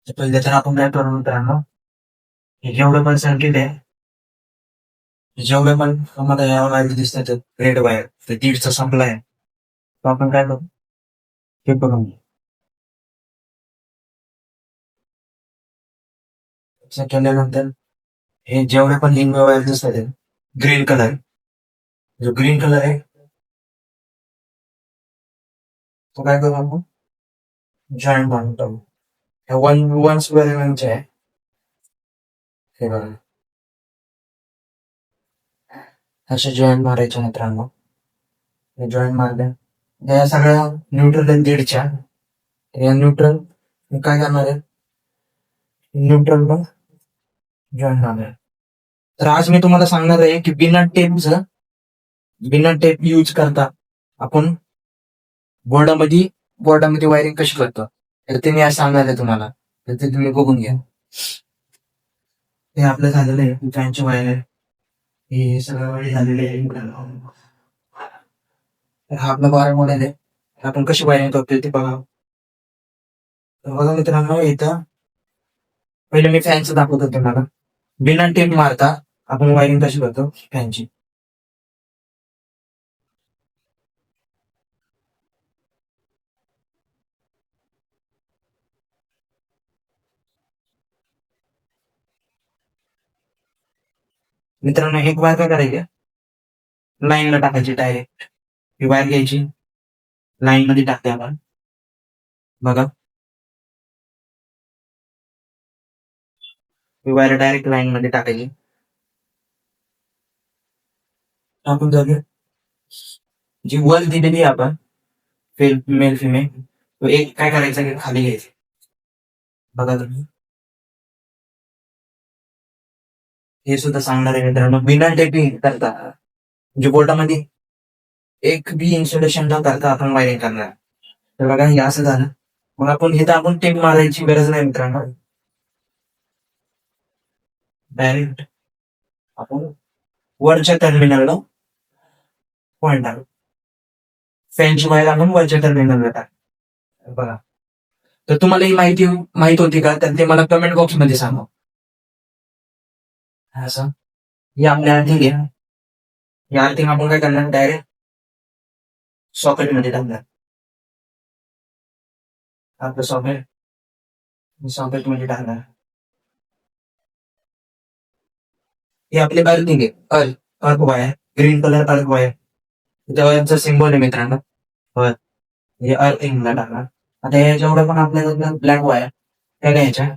तर पहिले तर आपण काय करू मित्रांनो, हे जेवढं पण सर्किट आहे, जेवढे पण आम्हाला या वायर दिसतात रेड वायर, तर दीडचा संपला आहे. तर आपण काय करू, हे बघून घेऊ. असं केल्यानंतर हे जेवढे पण हिरवे वायर दिसतात ग्रीन कलर, जो ग्रीन कलर आहे तो काय करू आपण जॉईंट मारून टाकू. हे वन वन स्क्वेअर एम चे आहे. हे बघा, असे जॉईंट मारायचे मित्रांनो. हे जॉईंट मारले, या सगळ्या न्यूट्रल आहेत दीडच्या. या न्यूट्रल काय करणार आहे, न्यूट्रल पण जॉईंट मारणार. तर आज मी तुम्हाला सांगणार आहे की बिना टेप यूज करता आपण बोर्डामध्ये बोर्डामध्ये वायरिंग कशी करतो, तर ते मी आज सांगणार आहे तुम्हाला. तर ते तुम्ही बघून घ्या. हे आपलं झालेलं आहे फॅनची वायर आहे, हे सगळं वायर झालेले आहे. तर हा आपला 12 मॉडेल आहे. आपण कशी वायरिंग करतोय ते बघा. तर बघा मित्रांनो, इथं पहिले मी फॅनचं दाखवतो तुम्हाला. बिना टेप मारता आपण वायरिंग कशी करतो फॅनची. मित्रांनो, एक वायर काय करायची, लाईनला टाकायची डायरेक्ट. ही वायर घ्यायची, लाईन मध्ये टाकते आपण. बघा, ही वायर डायरेक्ट लाईन मध्ये टाकायची. टाकून झाली, जी वर दिलेली आहे आपण मेल फिमेल, तो एक काय करायचं की खाली घ्यायचं. बघा तुम्ही, हे सुद्धा सांगणार आहे मित्रांनो, बिना टेपिंग करता म्हणजे बोर्डामध्ये एक बी इन्स्टॉलेशन न करता आपण वायरिंग करणार. तर बघा, हे असं झालं. मग आपण इथं आपण टेप मारायची गरज नाही मित्रांनो. डायरेक्ट आपण वरच्या टर्मिनलला पॉईंट टाकू. फॅनची वायर आपण वरच्या टर्मिनलला टाकू. बघा, तर तुम्हाला ही माहिती माहित होती का, तर ते मला कमेंट बॉक्स मध्ये सांगा. असं हे आपल्या अर्थिंग आहे. या अर्थिंग आपण काय करणार, डायरेक्ट सॉकेट मध्ये टाकणार. आपलं सॉकेट सॉकेट मध्ये टाकणार. हे आपली अर्थिंग आहे, अर्क वायर, ग्रीन कलर अर्क वायर. त्याचा सिम्बॉल आहे मित्रांनो. अर्क, हे अर्थिंगला टाकणार. आता हे जेवढं पण आपल्याला ब्लॅक वायर त्या घ्यायच्या.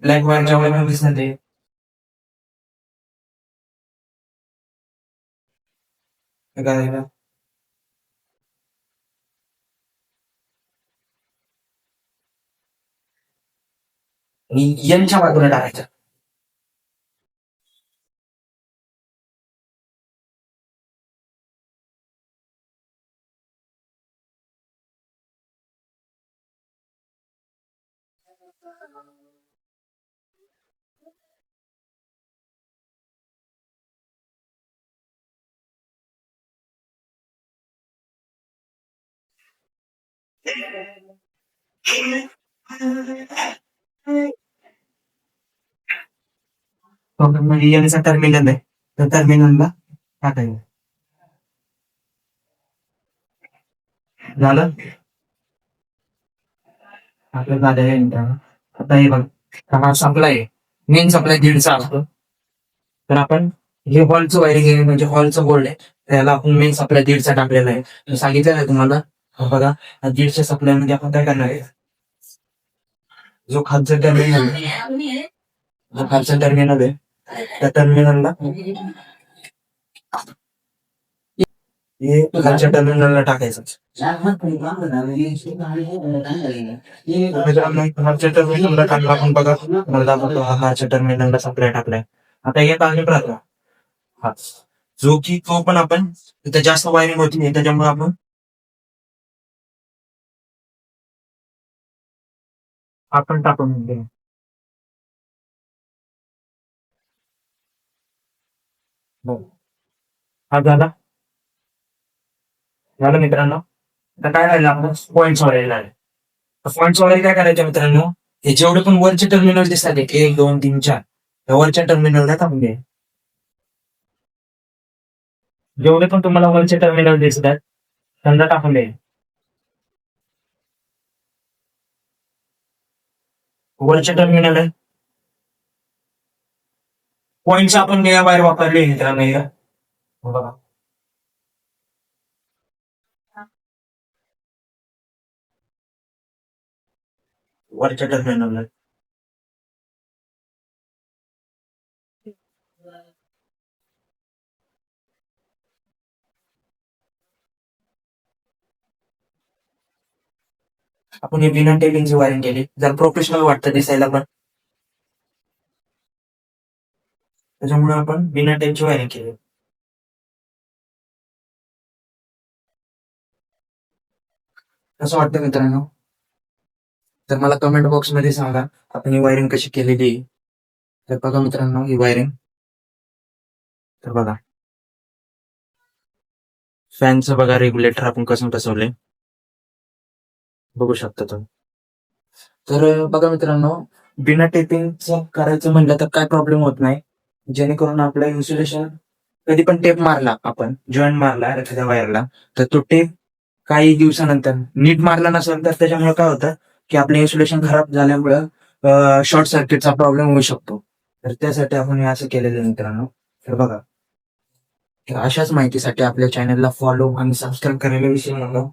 ब्लॅक वायर जेवढ्या पण दिसणार ते करायला, आणि यांच्या बाजूला टाकायचं. म्हणजे यांचा टर्मिनल आहे, तर टर्मिनलला टाकायचं. झालं, आपलं झालं आहे मित्रांनो. आता हे बघ, हा सप्लाय, मेन सप्लाय दीडचा असतो. तर आपण हे हॉलचं वायरिंग आहे, म्हणजे हॉलचं बोर्ड आहे, त्याला आपण मेन सप्लाय दीडचा टाकलेला आहे. तर सांगितलेलं आहे तुम्हाला. बघा, दीडच्या सप्लाय मध्ये आपण काय करणार आहे, जो खालचा टर्मिनल जो खालचा टर्मिनल आहे त्या टर्मिनलला हे खालच्या टर्मिनलला टाकायचं. मित्रांनो, खालच्या टर्मिनलला टाकला आपण. बघा, मला दाखवतो, हा खालच्या टर्मिनलला सप्लाय टाकलाय. आता एक आहे राहतो हा, जो की तो पण आपण तिथे जास्त वायरिंग होती नाही, त्याच्यामुळे आपण टाकून देऊ. बरं. हा झाला, झालं मित्रांनो. आता काय राहिलं आपलं पॉईंट्स वाढायला आहे. पॉईंट्स वाढायला काय करायचं मित्रांनो, हे जेवढे पण वरचे टर्मिनल दिसतात 1, 2, 3, 4 या वरच्या टर्मिनलला टाकून घ्या. जेवढे पण तुम्हाला वरचे टर्मिनल दिसतात त्यांना टाकून द्या. वरचे टर्मिनल आहे पॉईंट्स आपण या बाहेर वापरले मित्रांनो हे बघा. वरच्या टर्मिनल आपण हे बिना टेपिंगची वायरिंग केली. जर प्रोफेशनल वाटतं दिसायला पण त्याच्यामुळे आपण बिना टेपची वायरिंग केली. कसं वाटतं मित्रांनो? तर मला कमेंट बॉक्स मध्ये सांगा आपण ही वायरिंग कशी केलेली आहे. तर बघा मित्रांनो ही वायरिंग. तर बघा फॅनचं बघा रेग्युलेटर आपण कसं बसवलंय बघू शकता तुम्ही. तर बघा मित्रांनो बिना टेपिंगचं करायचं म्हणलं तर काय प्रॉब्लेम होत नाही. जेणेकरून आपलं इन्सुलेशन कधी पण टेप मारला आपण जॉईंट मारला एखाद्या वायरला तर तो टेप काही दिवसानंतर नीट मारला नसेल तर त्याच्यामुळे काय होतं की आपलं इन्सुलेशन खराब झाल्यामुळं शॉर्ट सर्किटचा प्रॉब्लेम होऊ शकतो. तर त्यासाठी आपण हे असं केलेलं आहे मित्रांनो. तर बघा तर अशाच माहितीसाठी आपल्या चॅनलला फॉलो आणि सबस्क्राईब करायला विसरू नका.